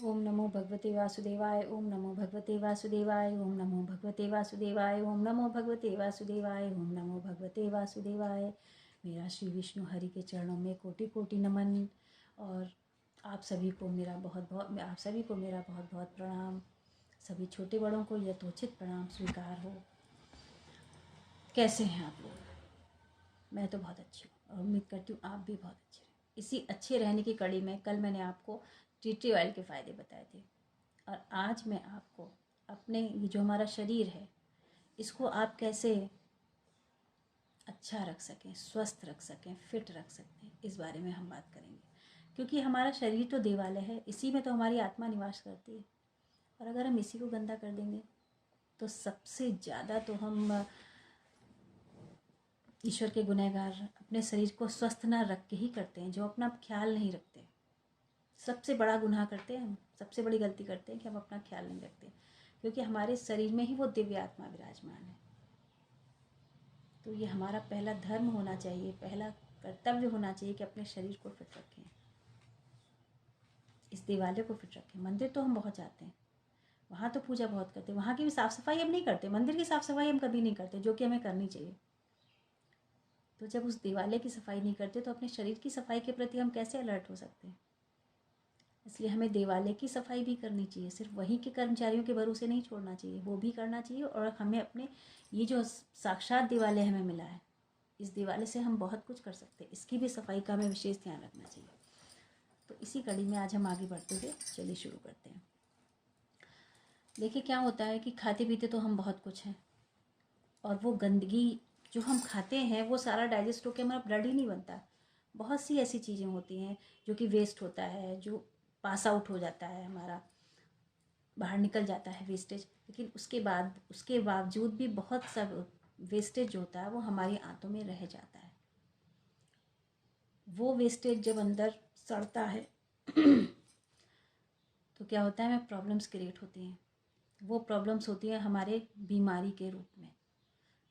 ओम नमो भगवते वासुदेवाय। ओम नमो भगवते वासुदेवाय। ओम नमो भगवते वासुदेवाय। ओम नमो भगवते वासुदेवाय। ओम नमो भगवते वासुदेवाय। मेरा श्री विष्णु हरि के चरणों में कोटि कोटि नमन। और आप सभी को मेरा बहुत बहुत प्रणाम। सभी छोटे बड़ों को यथोचित प्रणाम स्वीकार हो। कैसे हैं आप लोग? मैं तो बहुत अच्छी हूँ और उम्मीद करती हूँ आप भी बहुत अच्छे हैं। इसी अच्छे रहने की कड़ी में कल मैंने आपको टी ट्री ऑयल के फ़ायदे बताए थे और आज मैं आपको अपने ये जो हमारा शरीर है इसको आप कैसे अच्छा रख सकें, स्वस्थ रख सकें, फिट रख सकते हैं, इस बारे में हम बात करेंगे। क्योंकि हमारा शरीर तो देवालय है, इसी में तो हमारी आत्मा निवास करती है और अगर हम इसी को गंदा कर देंगे तो सबसे ज़्यादा तो हम ईश्वर के गुनहगार अपने शरीर को स्वस्थ ना रख के ही करते हैं, जो अपना ख्याल नहीं रखते। सबसे बड़ा गुनाह करते हैं हम, सबसे बड़ी गलती करते हैं कि हम अपना ख्याल नहीं रखते, क्योंकि हमारे शरीर में ही वो दिव्य आत्मा विराजमान है। तो ये हमारा पहला धर्म होना चाहिए, पहला कर्तव्य होना चाहिए कि अपने शरीर को फिट रखें, इस देवालय को फिट रखें। मंदिर तो हम बहुत जाते हैं, वहाँ तो पूजा बहुत करते हैं, वहाँ की भी साफ़ सफाई हम नहीं करते, मंदिर की साफ़ सफाई हम कभी नहीं करते, जो कि हमें करनी चाहिए। तो जब उस देवालय की सफाई नहीं करते तो अपने शरीर की सफाई के प्रति हम कैसे अलर्ट हो सकते हैं? इसलिए हमें देवालय की सफाई भी करनी चाहिए, सिर्फ वहीं के कर्मचारियों के भरोसे नहीं छोड़ना चाहिए, वो भी करना चाहिए। और हमें अपने ये जो साक्षात देवालय हमें मिला है, इस देवालय से हम बहुत कुछ कर सकते हैं, इसकी भी सफाई का हमें विशेष ध्यान रखना चाहिए। तो इसी कड़ी में आज हम आगे बढ़ते हुए चलिए शुरू करते हैं। देखिए क्या होता है कि खाते पीते तो हम बहुत कुछ हैं और वो गंदगी जो हम खाते हैं वो सारा डाइजेस्ट होकर हमारा ब्लड ही नहीं बनता। बहुत सी ऐसी चीज़ें होती हैं जो कि वेस्ट होता है, जो पास आउट हो जाता है, हमारा बाहर निकल जाता है वेस्टेज। लेकिन उसके बावजूद भी बहुत सब वेस्टेज जो होता है वो हमारी आंतों में रह जाता है। वो वेस्टेज जब अंदर सड़ता है तो क्या होता है, हमें प्रॉब्लम्स क्रिएट होती हैं। वो प्रॉब्लम्स होती हैं हमारे बीमारी के रूप में।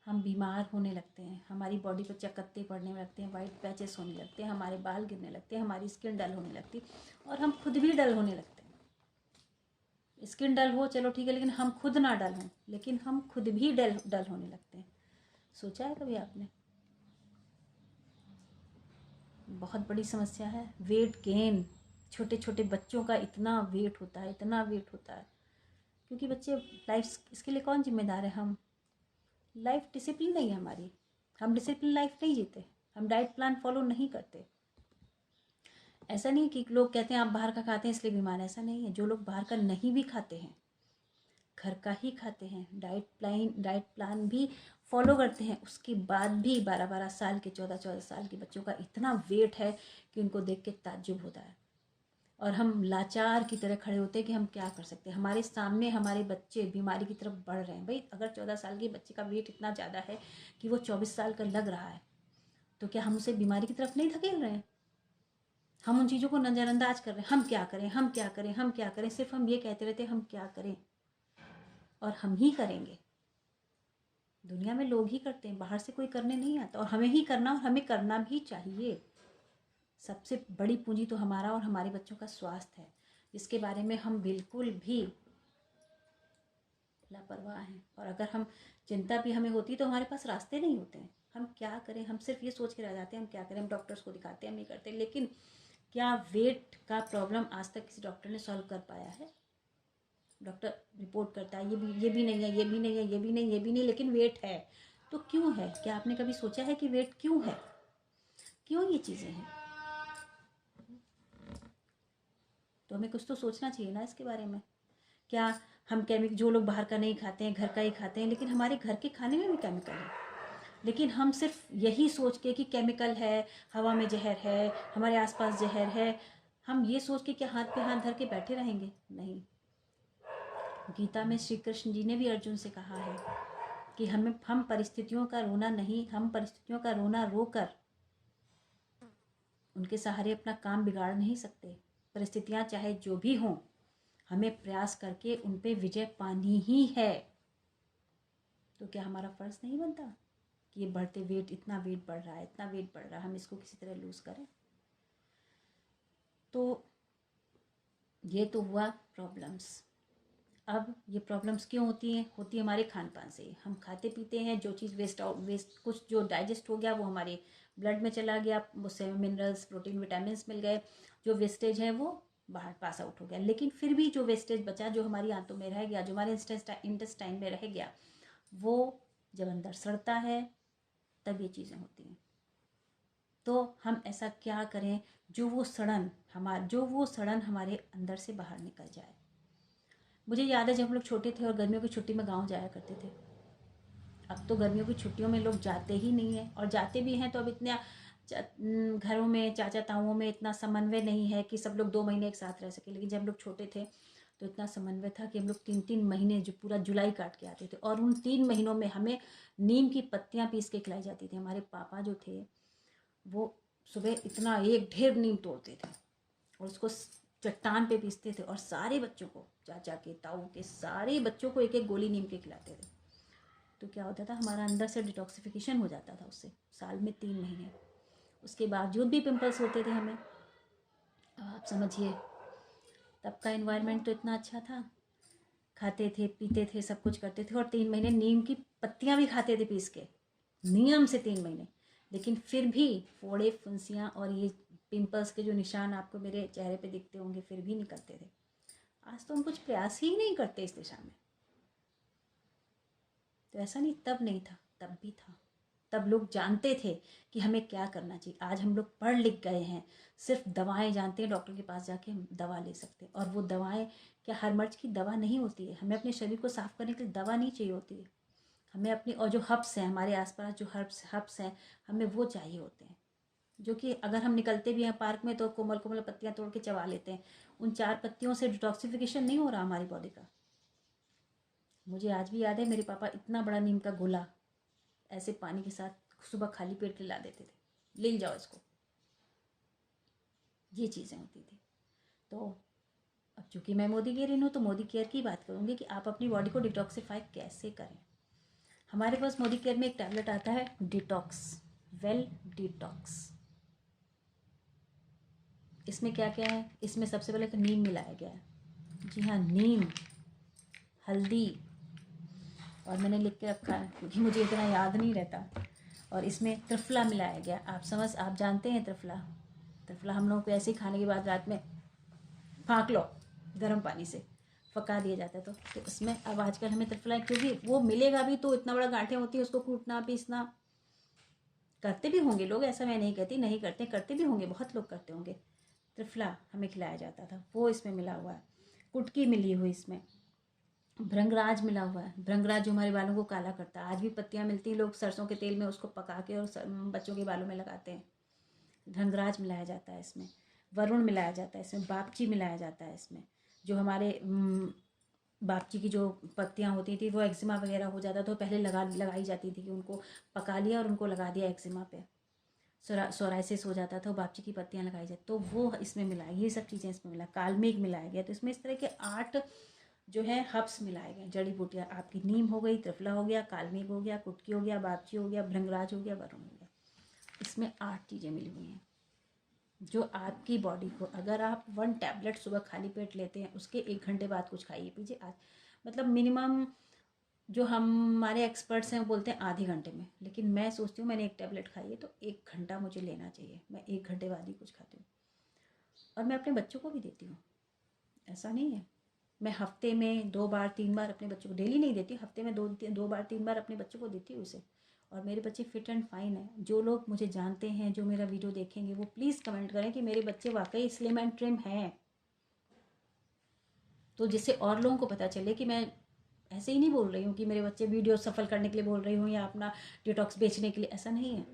हम बीमार होने लगते हैं, हमारी बॉडी पर चकत्ते पड़ने लगते हैं, वाइट पैचेस होने लगते हैं, हमारे बाल गिरने लगते हैं, हमारी स्किन डल होने लगती है और हम खुद भी डल होने लगते हैं। स्किन डल हो चलो ठीक है, लेकिन हम खुद ना डल हों, लेकिन हम खुद भी डल होने लगते हैं। सोचा है कभी आपने? बहुत बड़ी समस्या है वेट गेन। छोटे छोटे बच्चों का इतना वेट होता है, इतना वेट होता है, क्योंकि बच्चे लाइफ, इसके लिए कौन जिम्मेदार है? हम। लाइफ डिसिप्लिन नहीं है हमारी, हम डिसिप्लिन लाइफ नहीं जीते, हम डाइट प्लान फॉलो नहीं करते। ऐसा नहीं कि लोग कहते हैं आप बाहर का खाते हैं इसलिए बीमार है, ऐसा नहीं है। जो लोग बाहर का नहीं भी खाते हैं, घर का ही खाते हैं, डाइट प्लान भी फॉलो करते हैं, उसके बाद भी 12-12 साल के, 14-14 साल के बच्चों का इतना वेट है कि उनको देख के ताज्जुब होता है। और हम लाचार की तरह खड़े होते हैं कि हम क्या कर सकते हैं। हमारे सामने हमारे बच्चे बीमारी की तरफ बढ़ रहे हैं। भाई अगर 14 साल के बच्चे का वेट इतना ज़्यादा है कि वो 24 साल का लग रहा है, तो क्या हम उसे बीमारी की तरफ नहीं धकेल रहे हैं? हम उन चीज़ों को नज़रअंदाज कर रहे हैं। हम क्या करें, हम क्या करें, हम क्या करें, सिर्फ हम ये कहते रहते हैं हम क्या करें, और हम ही करेंगे। दुनिया में लोग ही करते हैं, बाहर से कोई करने नहीं आता, और हमें ही करना, और हमें करना भी चाहिए। सबसे बड़ी पूंजी तो हमारा और हमारे बच्चों का स्वास्थ्य है, जिसके बारे में हम बिल्कुल भी लापरवाह हैं। और अगर हम चिंता भी हमें होती तो हमारे पास रास्ते नहीं होते हैं। हम क्या करें, हम सिर्फ ये सोच के रह जाते हैं हम क्या करें। हम डॉक्टर्स को दिखाते हैं, हम ये करते हैं, लेकिन क्या वेट का प्रॉब्लम आज तक किसी डॉक्टर ने सॉल्व कर पाया है? डॉक्टर रिपोर्ट करता है ये भी नहीं है, ये भी नहीं है, ये भी नहीं, ये भी नहीं, लेकिन वेट है। तो क्यों है? क्या आपने कभी सोचा है कि वेट क्यों है, क्यों ये चीज़ें हैं? तो हमें कुछ तो सोचना चाहिए ना इसके बारे में। क्या हम जो लोग बाहर का नहीं खाते हैं, घर का ही खाते हैं, लेकिन हमारे घर के खाने में भी केमिकल है। लेकिन हम सिर्फ यही सोच के कि केमिकल है, हवा में जहर है, हमारे आसपास जहर है, हम ये सोच के क्या हाथ पे हाथ धर के बैठे रहेंगे? नहीं। गीता में श्री कृष्ण जी ने भी अर्जुन से कहा है कि हम परिस्थितियों का रोना नहीं, हम परिस्थितियों का रोना रोकर उनके सहारे अपना काम बिगाड़ नहीं सकते। परिस्थितियाँ चाहे जो भी हों, हमें प्रयास करके उन पे विजय पानी ही है। तो क्या हमारा फ़र्ज़ नहीं बनता कि ये बढ़ते वेट, इतना वेट बढ़ रहा है, इतना वेट बढ़ रहा है, हम इसको किसी तरह लूज़ करें? तो ये तो हुआ प्रॉब्लम्स। अब ये प्रॉब्लम्स क्यों होती हैं? होती है हमारे खान पान से। हम खाते पीते हैं, जो चीज़ वेस्ट कुछ जो डाइजेस्ट हो गया वो हमारे ब्लड में चला गया, उससे मिनरल्स प्रोटीन विटामिन मिल गए, जो वेस्टेज है वो बाहर पास आउट हो गया। लेकिन फिर भी जो वेस्टेज बचा, जो हमारी आंतों में रह गया, जो हमारे इंटेस्टाइन में रह गया, वो जब अंदर सड़ता है तब ये चीज़ें होती हैं। तो हम ऐसा क्या करें जो वो सड़न हमारे अंदर से बाहर निकल जाए। मुझे याद है जब हम लोग छोटे थे और गर्मियों की छुट्टी में गांव जाया करते थे। अब तो गर्मियों की छुट्टियों में लोग जाते ही नहीं हैं, और जाते भी हैं तो अब इतना घरों में चाचा ताऊओं में इतना समन्वय नहीं है कि सब लोग 2 महीने एक साथ रह सके। लेकिन जब हम लोग छोटे थे तो इतना समन्वय था कि हम लोग 3-3 महीने जो पूरा जुलाई काट के आते थे, और उन 3 महीनों में हमें नीम की पत्तियां पीस के खिलाई जाती थी। हमारे पापा जो थे वो सुबह इतना एक ढेर नीम तोड़ते थे और उसको चट्टान पे पीसते थे, और सारे बच्चों को, चाचा के ताऊ के सारे बच्चों को एक एक गोली नीम के खिलाते थे। तो क्या होता था, हमारा अंदर से डिटॉक्सिफिकेशन हो जाता था उससे, साल में 3 महीने। उसके बावजूद भी पिंपल्स होते थे हमें। अब आप समझिए, तब का इन्वायरमेंट तो इतना अच्छा था, खाते थे पीते थे सब कुछ करते थे, और 3 महीने नीम की पत्तियां भी खाते थे पीस के, नियम से 3 महीने। लेकिन फिर भी फोड़े फुंसियाँ और ये पिंपल्स के जो निशान आपको मेरे चेहरे पे दिखते होंगे फिर भी निकलते थे। आज तो हम कुछ प्रयास ही नहीं करते इस दिशा में। तो ऐसा नहीं, तब नहीं था, तब भी था। तब लोग जानते थे कि हमें क्या करना चाहिए। आज हम लोग पढ़ लिख गए हैं, सिर्फ दवाएं जानते हैं, डॉक्टर के पास जाके हम दवा ले सकते हैं। और वो दवाएं क्या हर मर्ज की दवा नहीं होती है। हमें अपने शरीर को साफ करने के लिए दवा नहीं चाहिए होती है। हमें अपनी, और जो हर्ब्स हैं हमारे आसपास, जो हर्ब्स हैं हमें वो चाहिए होते हैं, जो कि अगर हम निकलते भी हैं पार्क में तो कोमल कोमल पत्तियां तोड़ के चबा लेते हैं। उन 4 पत्तियों से डिटॉक्सिफिकेशन नहीं हो रहा हमारी बॉडी का। मुझे आज भी याद है, मेरे पापा इतना बड़ा नीम का गोला ऐसे पानी के साथ सुबह खाली पेट ला देते थे, ले जाओ इसको। ये चीज़ें होती थी। तो अब चूंकि मैं मोदी केयर हूँ तो मोदी केयर की बात करूँगी कि आप अपनी बॉडी को डिटॉक्सिफाई कैसे करें। हमारे पास मोदी केयर में एक टैबलेट आता है डिटॉक्स, वेल डिटॉक्स। इसमें क्या क्या है? इसमें सबसे पहले तो नीम मिलाया गया है। जी हाँ, नीम, हल्दी, और मैंने लिख के रखा है क्योंकि मुझे इतना याद नहीं रहता। और इसमें त्रिफला मिलाया गया। आप जानते हैं त्रिफला? त्रिफला हम लोगों को ऐसे ही खाने के बाद रात में फाँक लो, गर्म पानी से पका दिया जाता है। तो इसमें अब आजकल हमें त्रिफला, क्योंकि वो मिलेगा भी तो इतना बड़ा गांठें होती है, उसको कूटना पीसना करते भी होंगे लोग, ऐसा मैं नहीं कहती नहीं करते, करते भी होंगे, बहुत लोग करते होंगे। त्रिफला हमें खिलाया जाता था, वो इसमें मिला हुआ है। कुटकी मिली हुई इसमें, भृंगराज मिला हुआ है। भृंगराज जो हमारे बालों को काला करता है। आज भी पत्तियां मिलती हैं, लोग सरसों के तेल में उसको पका के और बच्चों के बालों में लगाते हैं। भृंगराज मिलाया जाता है इसमें, वरुण मिलाया जाता है इसमें, बापची मिलाया जाता है इसमें। जो हमारे बापची की जो पत्तियां होती थी वो एक्जिमा वगैरह हो जाता तो पहले लगाई जाती थी, कि उनको पका लिया और उनको लगा दिया एक्जिमा पे, सोराइसिस हो जाता था, बापची की पत्तियां लगाई जाती, तो वो इसमें मिला, ये सब चीज़ें इसमें मिला। कालमेघ मिलाया गया। तो इसमें इस तरह के 8 जो है हब्स मिलाए गए, जड़ी बूटियाँ। आपकी नीम हो गई, त्रिफला हो गया, कालमेघ हो गया, कुटकी हो गया, बापची हो गया, भृंगराज हो गया, वरुण हो गया। इसमें 8 चीज़ें मिली हुई हैं जो आपकी बॉडी को, अगर आप 1 टैबलेट सुबह खाली पेट लेते हैं, उसके 1 घंटे बाद कुछ खाइए पीजिए। आज मतलब मिनिमम जो हमारे एक्सपर्ट्स हैं वो बोलते हैं आधे घंटे में, लेकिन मैं सोचती हूँ मैंने 1 टैबलेट खाई है तो 1 घंटा मुझे लेना चाहिए। मैं 1 घंटे बाद ही कुछ खाती हूँ, और मैं अपने बच्चों को भी देती हूँ। ऐसा नहीं है, मैं हफ्ते में 2 बार 3 बार अपने बच्चों को, डेली नहीं देती, हफ्ते में 2 बार 3 बार अपने बच्चों को देती हूँ उसे। और मेरे बच्चे फिट एंड फाइन है। जो लोग मुझे जानते हैं, जो मेरा वीडियो देखेंगे, वो प्लीज़ कमेंट करें कि मेरे बच्चे वाकई स्लिम एंड ट्रिम हैं, तो जिससे और लोगों को पता चले कि मैं ऐसे ही नहीं बोल रही हूँ कि मेरे बच्चे वीडियो सफल करने के लिए बोल रही हूँ या अपना डिटॉक्स बेचने के लिए, ऐसा नहीं है।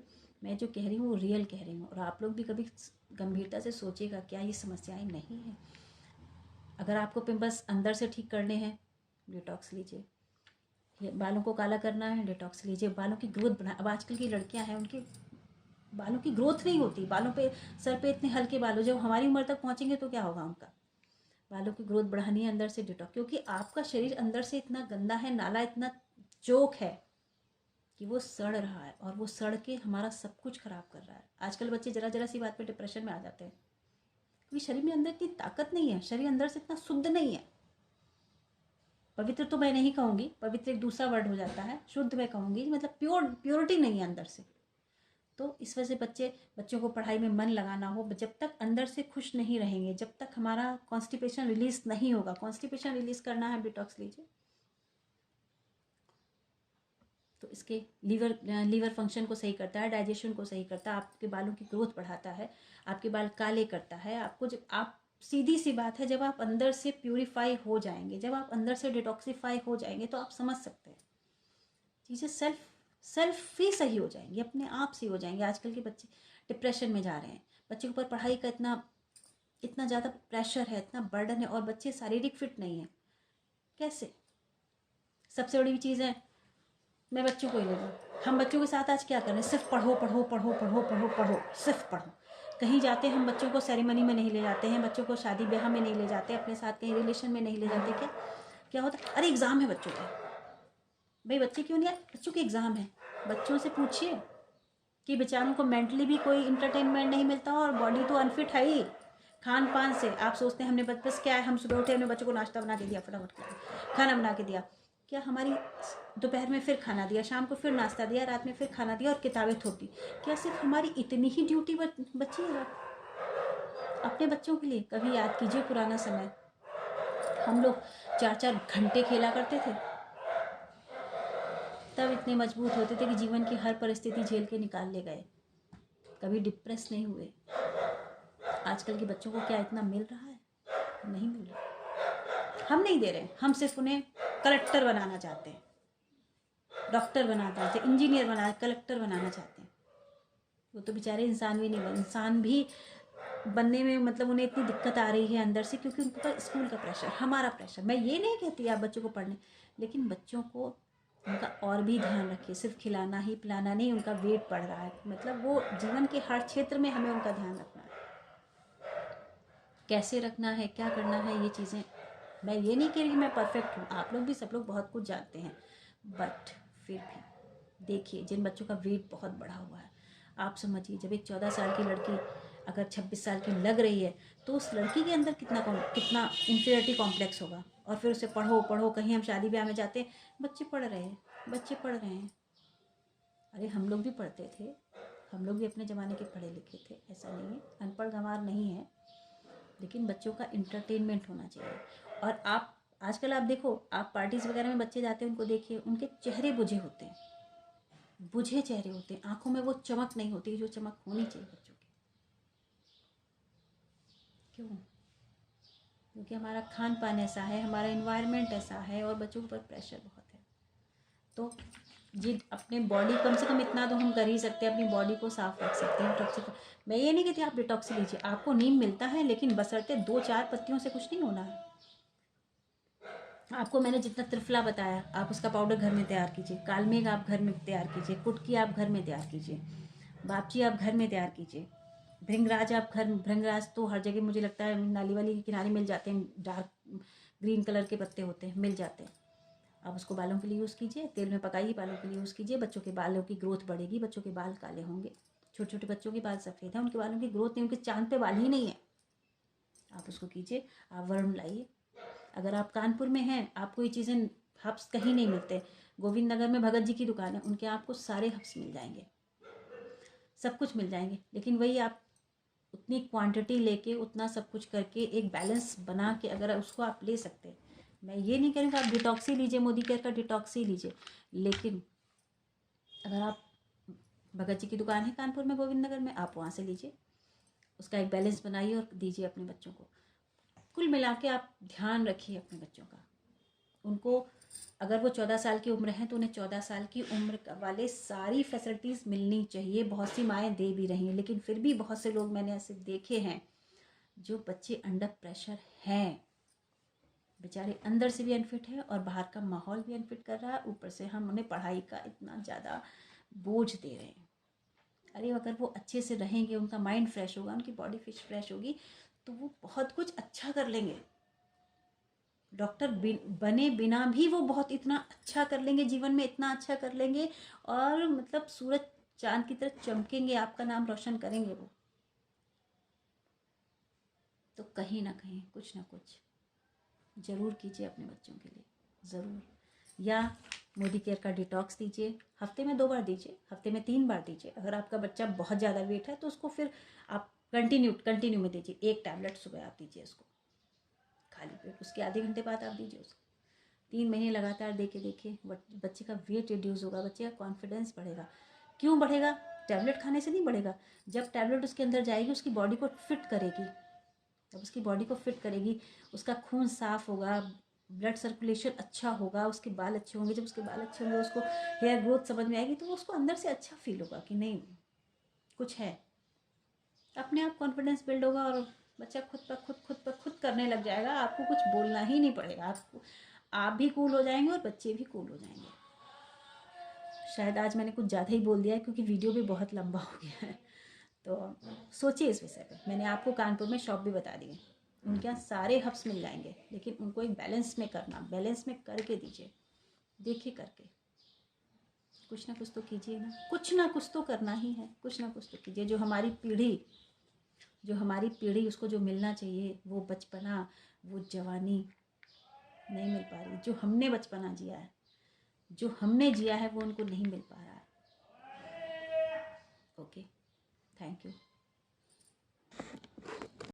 मैं जो कह रही हूँ वो रियल कह रही हूँ, और आप लोग भी कभी गंभीरता से सोचिएगा क्या ये समस्याएं नहीं हैं। अगर आपको पिंपल्स अंदर से ठीक करने हैं, डिटॉक्स लीजिए। बालों को काला करना है, डिटॉक्स लीजिए। बालों की ग्रोथ बढ़ा, अब आजकल की लड़कियां हैं उनके बालों की ग्रोथ नहीं होती, बालों पे, सर पे इतने हल्के बाल, जब हमारी उम्र तक पहुंचेंगे तो क्या होगा उनका। बालों की ग्रोथ बढ़ानी है अंदर से, डिटॉक्स, क्योंकि आपका शरीर अंदर से इतना गंदा है, नाला इतना चोक है कि वो सड़ रहा है, और वो सड़ के हमारा सब कुछ खराब कर रहा है। आजकल बच्चे जरा जरा सी बात पे डिप्रेशन में आ जाते हैं, क्योंकि शरीर में अंदर इतनी ताकत नहीं है, शरीर अंदर से इतना शुद्ध नहीं है। पवित्र तो मैं नहीं कहूँगी, पवित्र एक दूसरा वर्ड हो जाता है, शुद्ध मैं कहूँगी, मतलब प्योरिटी नहीं है अंदर से। तो इस वजह से बच्चों को पढ़ाई में मन लगाना हो, जब तक अंदर से खुश नहीं रहेंगे, जब तक हमारा कॉन्स्टिपेशन रिलीज नहीं होगा। कॉन्स्टिपेशन रिलीज करना है, डिटॉक्स लीजिए, तो इसके लीवर फंक्शन को सही करता है, डाइजेशन को सही करता है, आपके बालों की ग्रोथ बढ़ाता है, आपके बाल काले करता है। आपको जब आप, सीधी सी बात है, जब आप अंदर से प्यूरिफाई हो जाएंगे, जब आप अंदर से डिटॉक्सीफाई हो जाएंगे, तो आप समझ सकते हैं चीज़ें सेल्फ ही सही हो जाएंगी, अपने आप से हो जाएंगे। आजकल के बच्चे डिप्रेशन में जा रहे हैं, बच्चे के ऊपर पढ़ाई का इतना ज़्यादा प्रेशर है, इतना बर्डन है, और बच्चे शारीरिक फिट नहीं है। कैसे? सबसे बड़ी चीज़ है, मैं बच्चों को ही ले लूँ, हम बच्चों के साथ आज क्या कर रहे हैं? सिर्फ पढ़ो पढ़ो पढ़ो पढ़ो पढ़ो पढ़ो, सिर्फ पढ़ो। कहीं जाते हम बच्चों को सेरेमनी में नहीं ले जाते हैं, बच्चों को शादी ब्याह में नहीं ले जाते, अपने साथ कहीं रिलेशन में नहीं ले जाते। क्या क्या होता है? अरे एग्ज़ाम है बच्चों के। भाई बच्चे क्यों नहीं आए? बच्चों के एग्ज़ाम है। बच्चों से पूछिए कि बेचारों को मेंटली भी कोई इंटरटेनमेंट नहीं मिलता, और बॉडी तो अनफिट है ही खान पान से। आप सोचते हैं हमने बस क्या है, हम सुबह उठे, हमने बच्चों को नाश्ता बना के दिया, फटाफट खाना बना के दिया। क्या हमारी दोपहर में फिर खाना दिया, शाम को फिर नाश्ता दिया, रात में फिर खाना दिया, और किताबें थोप दी? क्या सिर्फ हमारी इतनी ही ड्यूटी बची है अपने बच्चों के लिए? कभी याद कीजिए पुराना समय, हम लोग 4-4 घंटे खेला करते थे, तब इतने मजबूत होते थे कि जीवन की हर परिस्थिति झेल के निकाल ले गए, कभी डिप्रेस नहीं हुए। आजकल के बच्चों को क्या इतना मिल रहा है? नहीं मिल रहा। हम नहीं दे रहे, हम सिर्फ उन्हें कलेक्टर बनाना चाहते हैं, डॉक्टर बनाना चाहते हैं, इंजीनियर कलेक्टर बनाना चाहते हैं। वो तो बेचारे इंसान भी नहीं बने, इंसान भी बनने में मतलब उन्हें इतनी दिक्कत आ रही है अंदर से, क्योंकि उनके पास स्कूल का प्रेशर, हमारा प्रेशर। मैं ये नहीं कहती आप बच्चों को पढ़ने, लेकिन बच्चों को उनका और भी ध्यान रखिए, सिर्फ खिलाना ही पिलाना नहीं। उनका वेट बढ़ रहा है, मतलब वो जीवन के हर क्षेत्र में हमें उनका ध्यान रखना है, कैसे रखना है, क्या करना है, ये चीज़ें। मैं ये नहीं कह रही मैं परफेक्ट हूँ, आप लोग भी, सब लोग बहुत कुछ जानते हैं, बट फिर भी देखिए, जिन बच्चों का वेट बहुत बढ़ा हुआ है, आप समझिए, जब एक 14 साल की लड़की अगर 26 साल की लग रही है, तो उस लड़की के अंदर कितना इंफीरियरिटी कॉम्प्लेक्स होगा। और फिर उसे पढ़ो पढ़ो, कहीं हम शादी ब्याह में जाते हैं, बच्चे पढ़ रहे हैं, बच्चे पढ़ रहे हैं। अरे हम लोग भी पढ़ते थे, हम लोग भी अपने ज़माने के पढ़े लिखे थे, ऐसा नहीं है, अनपढ़ गंवार नहीं है, लेकिन बच्चों का इंटरटेनमेंट होना चाहिए। और आप आजकल आप देखो, आप पार्टीज़ वगैरह में बच्चे जाते हैं, उनको देखिए, उनके चेहरे बुझे होते हैं, बुझे चेहरे होते हैं, आंखों में वो चमक नहीं होती जो चमक होनी चाहिए बच्चों की। क्यों? क्योंकि हमारा खान पान ऐसा है, हमारा इन्वायरमेंट ऐसा है, और बच्चों के ऊपर प्रेशर बहुत है। तो जी, अपने बॉडी, कम से कम इतना तो हम कर ही सकते हैं, अपनी बॉडी को साफ रख सकते हैं। डिटॉक्सी, मैं ये नहीं कहती आप डिटॉक्सी लीजिए, आपको नीम मिलता है, लेकिन बशर्ते 2-4 पत्तियों से कुछ नहीं होना है। आपको मैंने जितना त्रिफला बताया, आप उसका पाउडर घर में तैयार कीजिए, कालमेघ आप घर में तैयार कीजिए, कुटकी आप घर में तैयार कीजिए, बापची आप घर में तैयार कीजिए, भृंगराज आप भृंगराज तो हर जगह मुझे लगता है नाली वाली के किनारे मिल जाते हैं, डार्क ग्रीन कलर के पत्ते होते हैं, मिल जाते हैं। आप उसको बालों के लिए यूज़ कीजिए, तेल में पकाइए, बालों के लिए यूज़ कीजिए, बच्चों के बालों की ग्रोथ बढ़ेगी, बच्चों के बाल काले होंगे। छोटे छोटे बच्चों के बाल सफ़ेद हैं, उनके बालों की ग्रोथ नहीं, उनके चांद पे बाल ही नहीं है। आप उसको कीजिए, आप वरुण लाइए। अगर आप कानपुर में हैं, आपको ये चीज़ें हब्स कहीं नहीं मिलते, गोविंद नगर में भगत जी की दुकान है, उनके आपको सारे हब्स मिल जाएंगे, सब कुछ मिल जाएंगे। लेकिन वही आप उतनी क्वांटिटी लेके, उतना सब कुछ करके, एक बैलेंस बना के अगर उसको आप ले सकते हैं, मैं ये नहीं करूँगा आप डिटॉक्सी लीजिए, मोदी केयर का डिटॉक्सी लीजिए, लेकिन अगर आप, भगत जी की दुकान है कानपुर में गोविंद नगर में, आप वहाँ से लीजिए, उसका एक बैलेंस बनाइए और दीजिए अपने बच्चों को। कुल मिला के आप ध्यान रखिए अपने बच्चों का। उनको, अगर वो 14 साल की उम्र है, तो उन्हें 14 साल की उम्र वाले सारी फैसिलिटीज़ मिलनी चाहिए। बहुत सी माएँ दे भी रही हैं, लेकिन फिर भी बहुत से लोग मैंने ऐसे देखे हैं जो बच्चे अंडर प्रेशर हैं, बेचारे अंदर से भी अनफिट है और बाहर का माहौल भी अनफिट कर रहा है, ऊपर से हम उन्हें पढ़ाई का इतना ज़्यादा बोझ दे रहे हैं। अरे अगर वो अच्छे से रहेंगे, उनका माइंड फ्रेश होगा, उनकी बॉडी फ्रेश होगी, तो वो बहुत कुछ अच्छा कर लेंगे। डॉक्टर बने बिना भी वो बहुत इतना अच्छा कर लेंगे, जीवन में इतना अच्छा कर लेंगे, और मतलब सूरज चांद की तरह चमकेंगे, आपका नाम रोशन करेंगे वो। तो कहीं ना कहीं कुछ ना कुछ ज़रूर कीजिए अपने बच्चों के लिए, ज़रूर। या मोदी केयर का डिटॉक्स दीजिए, हफ्ते में 2 बार दीजिए, हफ्ते में 3 बार दीजिए। अगर आपका बच्चा बहुत ज़्यादा वेट है तो उसको फिर आप कंटिन्यू में दीजिए। 1 टैबलेट सुबह आप दीजिए उसको खाली पेट, उसके आधे घंटे बाद आप दीजिए उसको। 3 महीने लगातार देखिए बच्चे का वेट रिड्यूस होगा, बच्चे का कॉन्फिडेंस बढ़ेगा। क्यों बढ़ेगा? टैबलेट खाने से नहीं बढ़ेगा। जब टैबलेट उसके अंदर जाएगी उसकी बॉडी को फिट करेगी, जब उसकी बॉडी को फिट करेगी उसका खून साफ होगा, ब्लड सर्कुलेशन अच्छा होगा, उसके बाल अच्छे होंगे। जब उसके बाल अच्छे होंगे उसको हेयर ग्रोथ समझ में आएगी, तो उसको अंदर से अच्छा फील होगा कि नहीं कुछ है, अपने आप कॉन्फिडेंस बिल्ड होगा और बच्चा खुद करने लग जाएगा। आपको कुछ बोलना ही नहीं पड़ेगा, आपको आप भी कूल हो जाएंगे और बच्चे भी कूल हो जाएंगे। शायद आज मैंने कुछ ज़्यादा ही बोल दिया है क्योंकि वीडियो भी बहुत लंबा हो गया है, तो सोचिए इस विषय पे। मैंने आपको कानपुर में शॉप भी बता दी है, उनके यहाँ सारे हब्स मिल जाएंगे, लेकिन उनको एक बैलेंस में करना, बैलेंस में करके दीजिए। देखिए करके कुछ ना कुछ तो कीजिए ना, कुछ ना कुछ तो करना ही है, कुछ ना कुछ तो कीजिए। जो हमारी पीढ़ी उसको जो मिलना चाहिए, वो बचपना, वो जवानी नहीं मिल पा रही। जो हमने बचपना जिया है, जो हमने जिया है, वो उनको नहीं मिल पा रहा है। Okay, thank you.